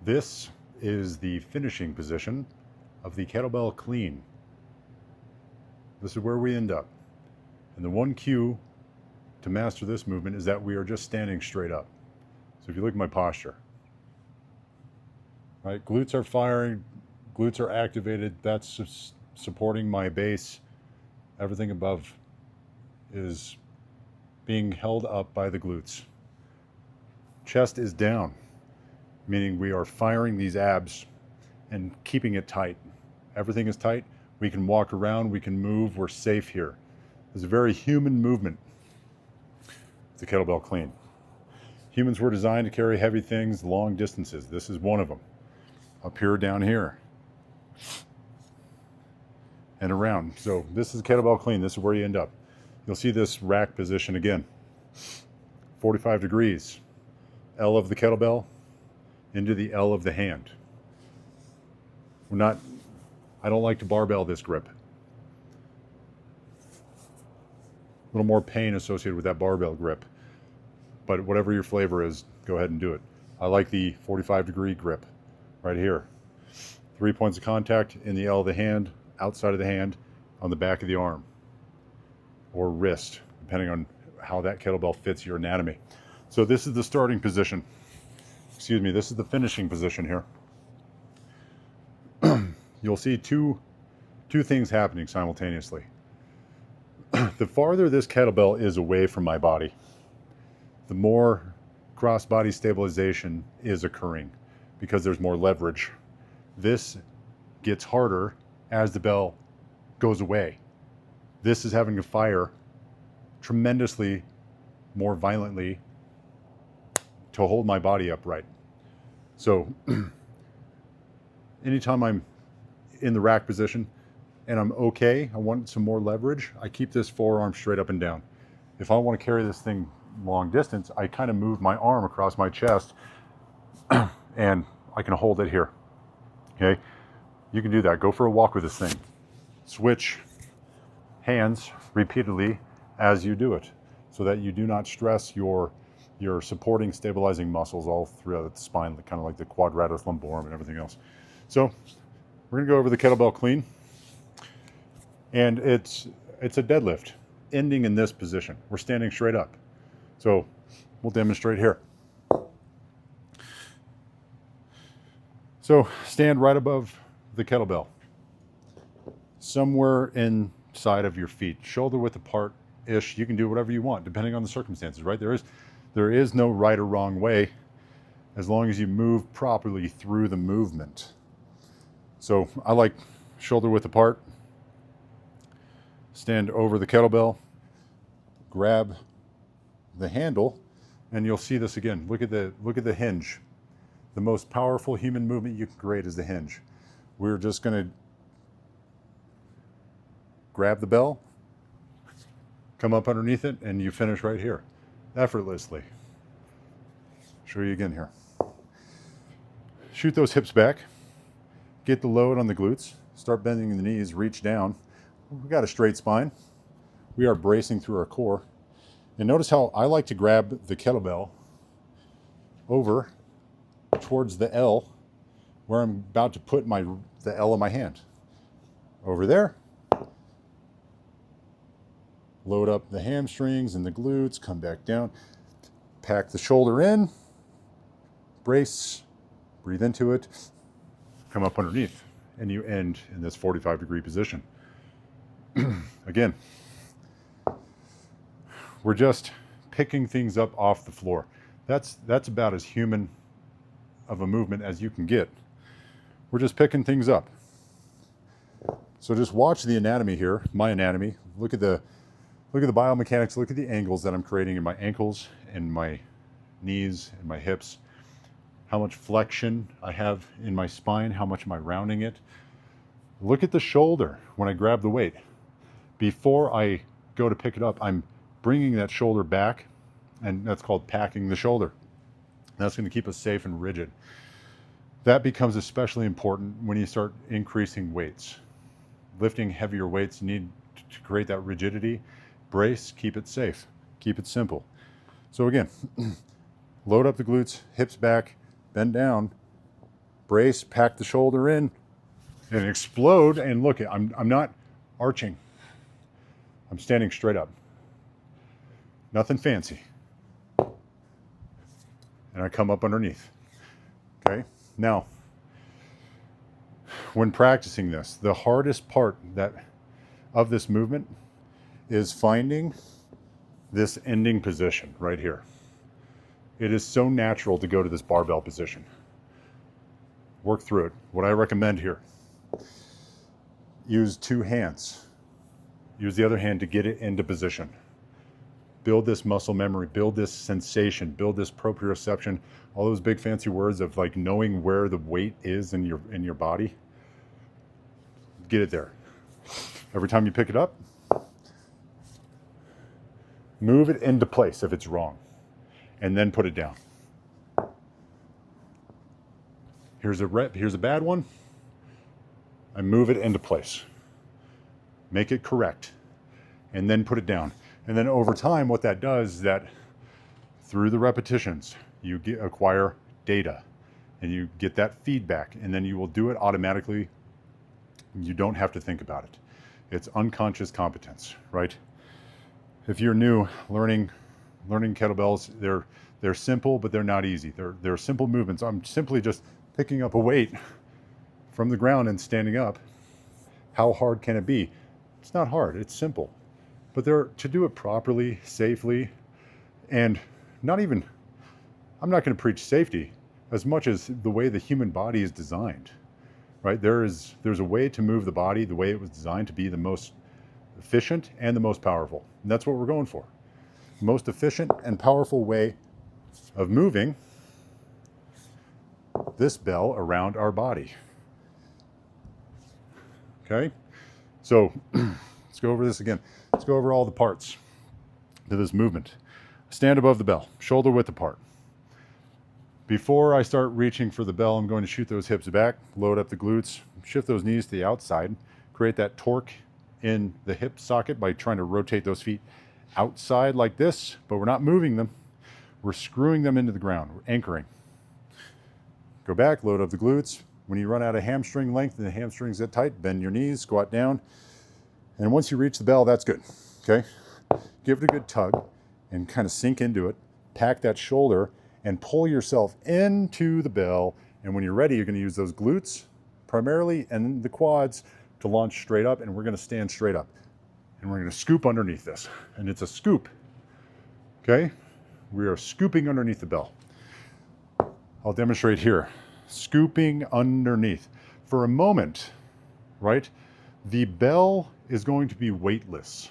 This is the finishing position of the kettlebell clean. This is where we end up. And the one cue to master this movement is that we are just standing straight up. So if you look at my posture, right, glutes are firing, glutes are activated, that's supporting my base. Everything above is being held up by the glutes. Chest is down, meaning we are firing these abs and keeping it tight. Everything is tight. We can walk around, we can move, we're safe here. It's a very human movement, the kettlebell clean. Humans were designed to carry heavy things long distances. This is one of them. Up here, down here, and around. So this is kettlebell clean. This is where you end up. You'll see this rack position again. 45 degrees. L of the kettlebell into the L of the hand. I don't like to barbell this grip. A little more pain associated with that barbell grip. But whatever your flavor is, go ahead and do it. I like the 45-degree grip right here. 3 points of contact in the L of the hand, outside of the hand, on the back of the arm or wrist, depending on how that kettlebell fits your anatomy. So this is the starting position. Excuse me, this is the finishing position here. You'll see two things happening simultaneously. The farther this kettlebell is away from my body, the more cross-body stabilization is occurring because there's more leverage. This gets harder as the bell goes away. This is having to fire tremendously more violently to hold my body upright. So anytime I'm in the rack position and I'm okay, I want some more leverage, I keep this forearm straight up and down. If I want to carry this thing long distance, I kind of move my arm across my chest and I can hold it here. Okay, you can do that. Go for a walk with this thing. Switch hands repeatedly as you do it so that you do not stress your supporting, stabilizing muscles all throughout the spine, kind of like the quadratus lumborum and everything else. So we're gonna go over the kettlebell clean, and it's a deadlift ending in this position. We're standing straight up. So we'll demonstrate here. So stand right above the kettlebell, somewhere inside of your feet, shoulder width apart-ish. You can do whatever you want, depending on the circumstances, right? There is no right or wrong way, as long as you move properly through the movement. So I like shoulder width apart, stand over the kettlebell, grab the handle, and you'll see this again. Look at the hinge. The most powerful human movement you can create is the hinge. We're just gonna grab the bell, come up underneath it, and you finish right here, effortlessly. Show you again here. Shoot those hips back, get the load on the glutes, start bending the knees, reach down. We've got a straight spine. We are bracing through our core. And notice how I like to grab the kettlebell over towards the L where I'm about to put the L of my hand. Over there. Load up the hamstrings and the glutes, come back down, pack the shoulder in, brace, breathe into it, come up underneath, and you end in this 45-degree position. Again, we're just picking things up off the floor. That's about as human of a movement as you can get. We're just picking things up. So just watch the anatomy here, my anatomy. Look at the biomechanics, look at the angles that I'm creating in my ankles and my knees and my hips. How much flexion I have in my spine, how much am I rounding it? Look at the shoulder when I grab the weight. Before I go to pick it up, I'm bringing that shoulder back, and that's called packing the shoulder. That's going to keep us safe and rigid. That becomes especially important when you start increasing weights. Lifting heavier weights, you need to create that rigidity. Brace, keep it safe, keep it simple. So again, load up the glutes, hips back, bend down, brace, pack the shoulder in, and explode. And look, I'm not arching. I'm standing straight up. Nothing fancy. And I come up underneath. Okay? Now, when practicing this, the hardest part of this movement is finding this ending position right here. It is so natural to go to this barbell position. Work through it. What I recommend here, use 2 hands. Use the other hand to get it into position. Build this muscle memory, build this sensation, build this proprioception, all those big fancy words of like knowing where the weight is in your body. Get it there. Every time you pick it up, move it into place if it's wrong, and then put it down. Here's a bad one. I move it into place. Make it correct, and then put it down. And then over time, what that does is that through the repetitions, you acquire data and you get that feedback, and then you will do it automatically. You don't have to think about it. It's unconscious competence, right? If you're new learning kettlebells, they're simple, but they're not easy. They're simple movements. I'm simply just picking up a weight from the ground and standing up. How hard can it be? It's not hard, it's simple. But to do it properly, safely, and I'm not going to preach safety as much as the way the human body is designed, right? There's a way to move the body the way it was designed to be the most efficient and the most powerful. And that's what we're going for. The most efficient and powerful way of moving this bell around our body. Okay? So let's go over this again. Let's go over all the parts to this movement. Stand above the bell, shoulder width apart. Before I start reaching for the bell, I'm going to shoot those hips back, load up the glutes, shift those knees to the outside, create that torque in the hip socket by trying to rotate those feet outside like this, but we're not moving them. We're screwing them into the ground. We're anchoring. Go back, load up the glutes. When you run out of hamstring length and the hamstrings get tight, bend your knees, squat down. And once you reach the bell, that's good, okay? Give it a good tug and kind of sink into it. Pack that shoulder and pull yourself into the bell. And when you're ready, you're gonna use those glutes primarily and the quads to launch straight up, and we're gonna stand straight up. And we're gonna scoop underneath this. And it's a scoop, okay? We are scooping underneath the bell. I'll demonstrate here. Scooping underneath. For a moment, right? The bell is going to be weightless.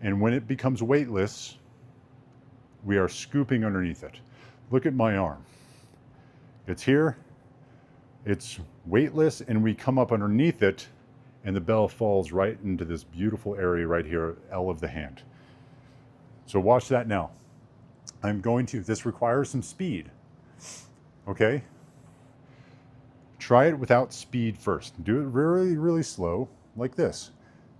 And when it becomes weightless, we are scooping underneath it. Look at my arm. It's here, it's weightless, and we come up underneath it, and the bell falls right into this beautiful area right here, L of the hand. So watch that now. This requires some speed, okay? Try it without speed first. Do it really, really slow, like this.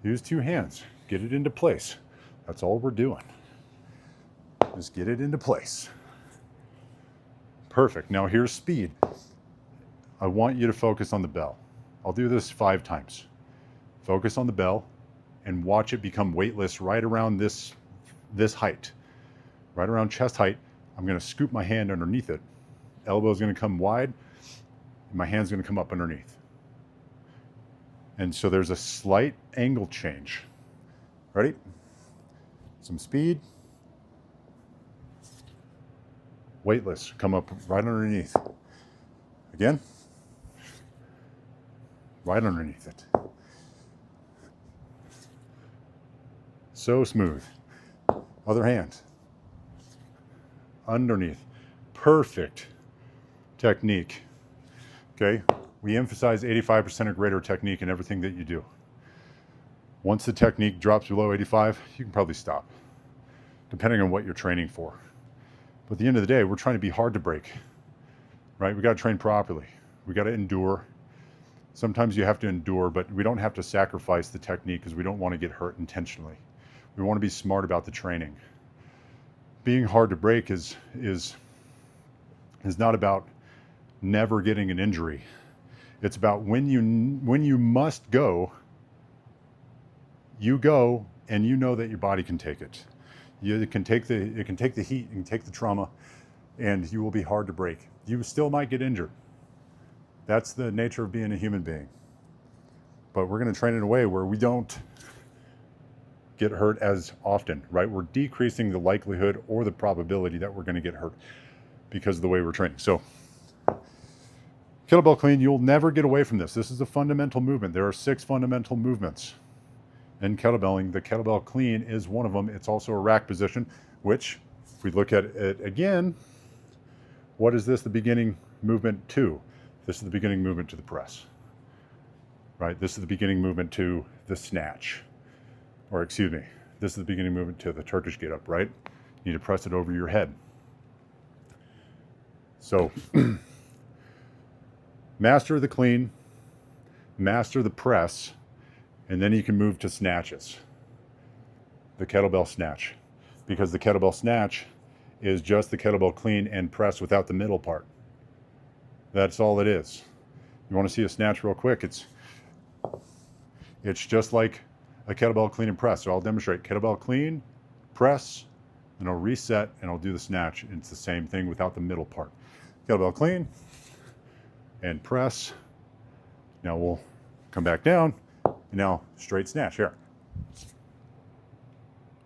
Use 2 hands, get it into place. That's all we're doing. Just get it into place. Perfect. Now here's speed. I want you to focus on the bell. I'll do this 5 times. Focus on the bell and watch it become weightless right around this height, right around chest height. I'm going to scoop my hand underneath it. Elbow's going to come wide. And my hand's going to come up underneath. And so there's a slight angle change. Ready? Some speed. Weightless. Come up right underneath. Again. Right underneath it. So smooth. Other hand. Underneath. Perfect technique. Okay? We emphasize 85% or greater technique in everything that you do. Once the technique drops below 85, you can probably stop, depending on what you're training for. But at the end of the day, we're trying to be hard to break, right? We got to train properly. We got to endure. Sometimes you have to endure, but we don't have to sacrifice the technique because we don't want to get hurt intentionally. We want to be smart about the training. Being hard to break is not about never getting an injury. It's about when you must go, you go, and you know that your body can take it. It can take the heat, it can take the trauma, and you will be hard to break. You still might get injured. That's the nature of being a human being. But we're going to train in a way where we don't get hurt as often, right? We're decreasing the likelihood or the probability that we're going to get hurt because of the way we're training. So kettlebell clean, you'll never get away from this. This is a fundamental movement. There are 6 fundamental movements in kettlebelling. The kettlebell clean is one of them. It's also a rack position, which if we look at it again, what is this the beginning movement to? This is the beginning movement to the press, right? This is the beginning movement to the snatch, or excuse me, this is the beginning movement to the Turkish get up, right? You need to press it over your head. So master the clean, master the press, and then you can move to snatches. The kettlebell snatch, because the kettlebell snatch is just the kettlebell clean and press without the middle part. That's all it is. You want to see a snatch real quick? It's just like a kettlebell clean and press. So I'll demonstrate kettlebell clean, press, and I'll reset and I'll do the snatch. It's the same thing without the middle part. Kettlebell clean and press. Now we'll come back down. And now straight snatch here.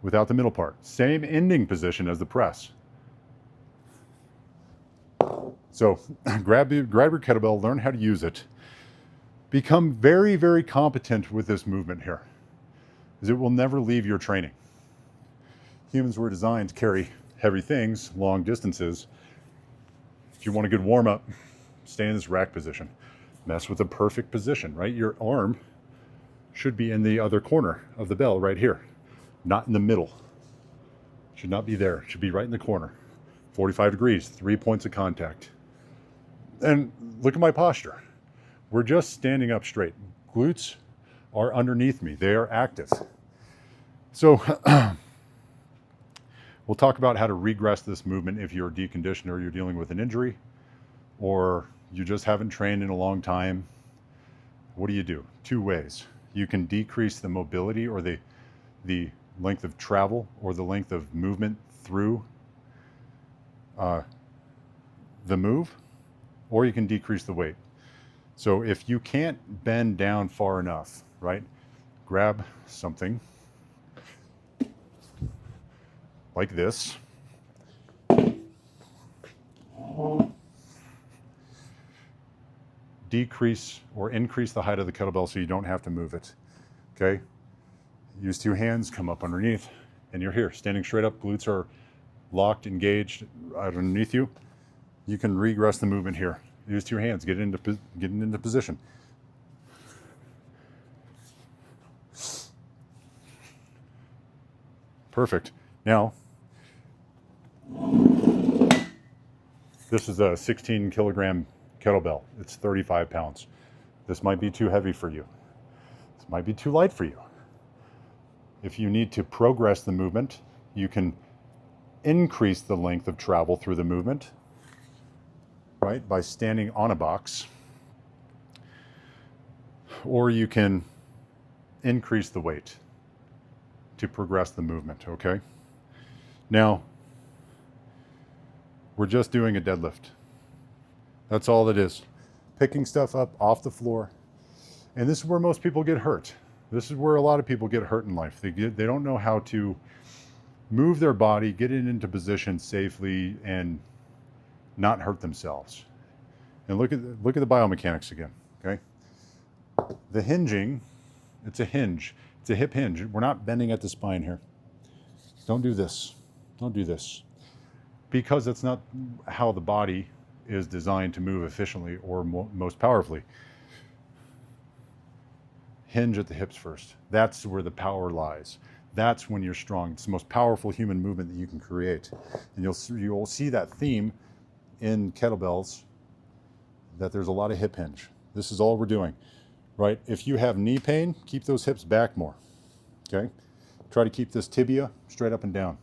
Without the middle part. Same ending position as the press. So grab your kettlebell, learn how to use it. Become very, very competent with this movement here, because it will never leave your training. Humans were designed to carry heavy things long distances. If you want a good warm-up, stay in this rack position. Mess with the perfect position, right? Your arm should be in the other corner of the bell right here, not in the middle. Should not be there. It should be right in the corner. 45 degrees, 3 points of contact. And look at my posture. We're just standing up straight. Glutes are underneath me. They are active. So we'll talk about how to regress this movement if you're deconditioned or you're dealing with an injury or you just haven't trained in a long time. What do? 2 ways. You can decrease the mobility or the length of travel or the length of movement through the move, or you can decrease the weight. So if you can't bend down far enough, right, grab something like this. Decrease or increase the height of the kettlebell so you don't have to move it, okay? Use 2 hands, come up underneath, and you're here, standing straight up, glutes are locked, engaged underneath you. You can regress the movement here. Use 2 hands, get into position. Perfect. Now, this is a 16 kilogram kettlebell. It's 35 pounds. This might be too heavy for you. This might be too light for you. If you need to progress the movement, you can increase the length of travel through the movement, right, by standing on a box. Or you can increase the weight to progress the movement, okay? Now, we're just doing a deadlift. That's all it is. Picking stuff up off the floor. And this is where most people get hurt. This is where a lot of people get hurt in life. They don't know how to move their body, get it into position safely, and not hurt themselves. And look at the biomechanics again, okay? The hinging, it's a hinge. It's a hip hinge. We're not bending at the spine here. Don't do this. Don't do this. Because that's not how the body is designed to move efficiently or most powerfully. Hinge at the hips first. That's where the power lies. That's when you're strong. It's the most powerful human movement that you can create. And you'll see that theme in kettlebells, that there's a lot of hip hinge. This is all we're doing, right? If you have knee pain, keep those hips back more, okay? Try to keep this tibia straight up and down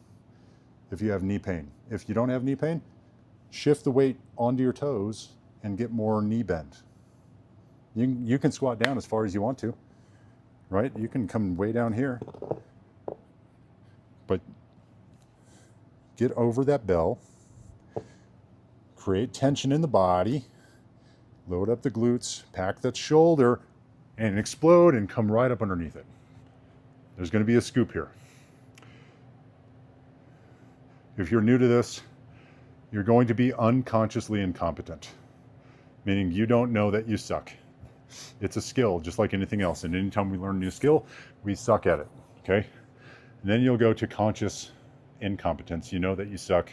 if you have knee pain. If you don't have knee pain, shift the weight onto your toes and get more knee bend. You can squat down as far as you want to, right? You can come way down here, but get over that bell, create tension in the body, load up the glutes, pack that shoulder, and explode and come right up underneath it. There's going to be a scoop here. If you're new to this, you're going to be unconsciously incompetent, meaning you don't know that you suck. It's a skill, just like anything else. And anytime we learn a new skill, we suck at it, okay? And then you'll go to conscious incompetence. You know that you suck.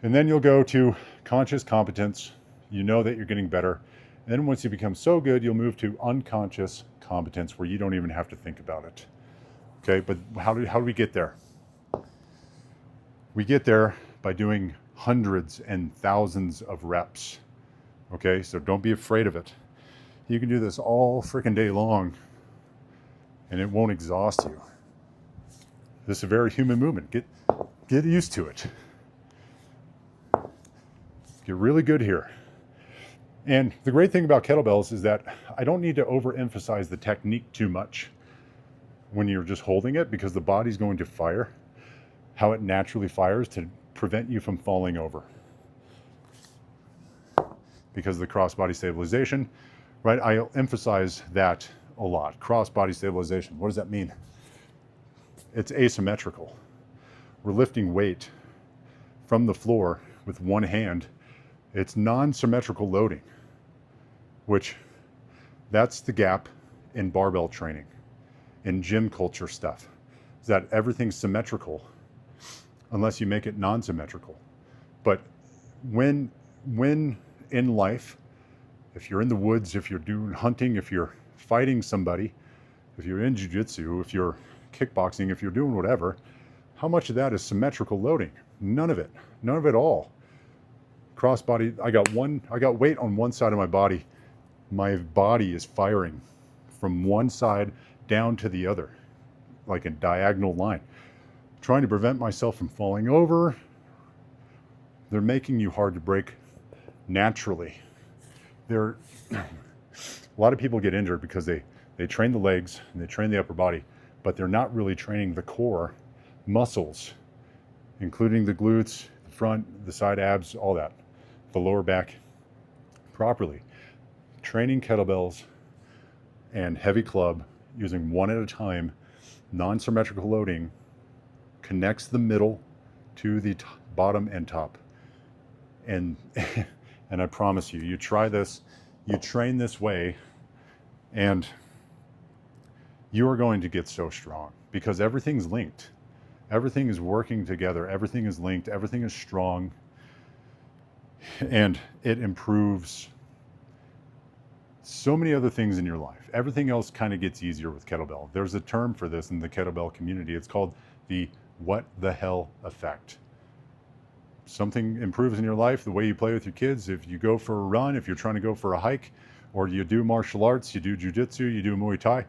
And then you'll go to conscious competence. You know that you're getting better. And then once you become so good, you'll move to unconscious competence where you don't even have to think about it, okay? But how do we get there? We get there by doing hundreds and thousands of reps, okay? So don't be afraid of it. You can do this all freaking day long and it won't exhaust you. This is a very human movement. Get used to it. Get really good here. And the great thing about kettlebells is that I don't need to overemphasize the technique too much when you're just holding it, because the body's going to fire how it naturally fires to prevent you from falling over. Because of the cross-body stabilization, right? I emphasize that a lot. Cross-body stabilization. What does that mean? It's asymmetrical. We're lifting weight from the floor with one hand. It's non-symmetrical loading, which that's the gap in barbell training, in gym culture stuff, is that everything's symmetrical unless you make it non-symmetrical. But when in life, if you're in the woods, if you're doing hunting, if you're fighting somebody, if you're in jiu-jitsu, if you're kickboxing, if you're doing whatever, how much of that is symmetrical loading? None of it. None of it all. Cross-body, I got weight on one side of my body. My body is firing from one side down to the other, like a diagonal line. Trying to prevent myself from falling over. They're making you hard to break naturally. A lot of people get injured because they train the legs and they train the upper body, but they're not really training the core muscles, including the glutes, the front, the side abs, all that, the lower back properly. Training kettlebells and heavy club using one at a time, non-symmetrical loading, connects the middle to the bottom and top. And I promise you, you try this, you train this way, and you are going to get so strong because everything's linked. Everything is working together. Everything is linked. Everything is strong. And it improves so many other things in your life. Everything else kind of gets easier with kettlebell. There's a term for this in the kettlebell community. It's called the what the hell effect. Something improves in your life, the way you play with your kids, if you go for a run, if you're trying to go for a hike, or you do martial arts, you do jiu-jitsu, you do Muay Thai,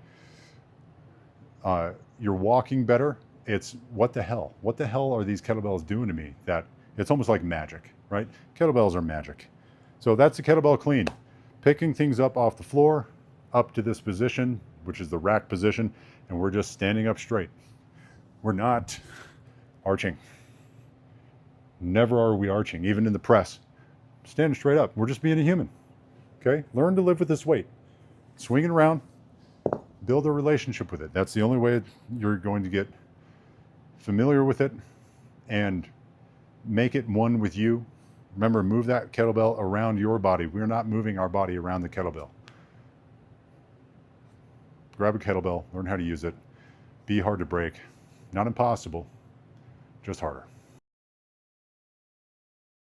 you're walking better. It's what the hell? What the hell are these kettlebells doing to me? That it's almost like magic, right? Kettlebells are magic. So that's a kettlebell clean. Picking things up off the floor, up to this position, which is the rack position, and we're just standing up straight. We're not arching. Never are we arching, even in the press. Standing straight up. We're just being a human. Okay? Learn to live with this weight. Swing it around. Build a relationship with it. That's the only way you're going to get familiar with it and make it one with you. Remember, move that kettlebell around your body. We're not moving our body around the kettlebell. Grab a kettlebell, learn how to use it. Be hard to break. Not impossible, just harder.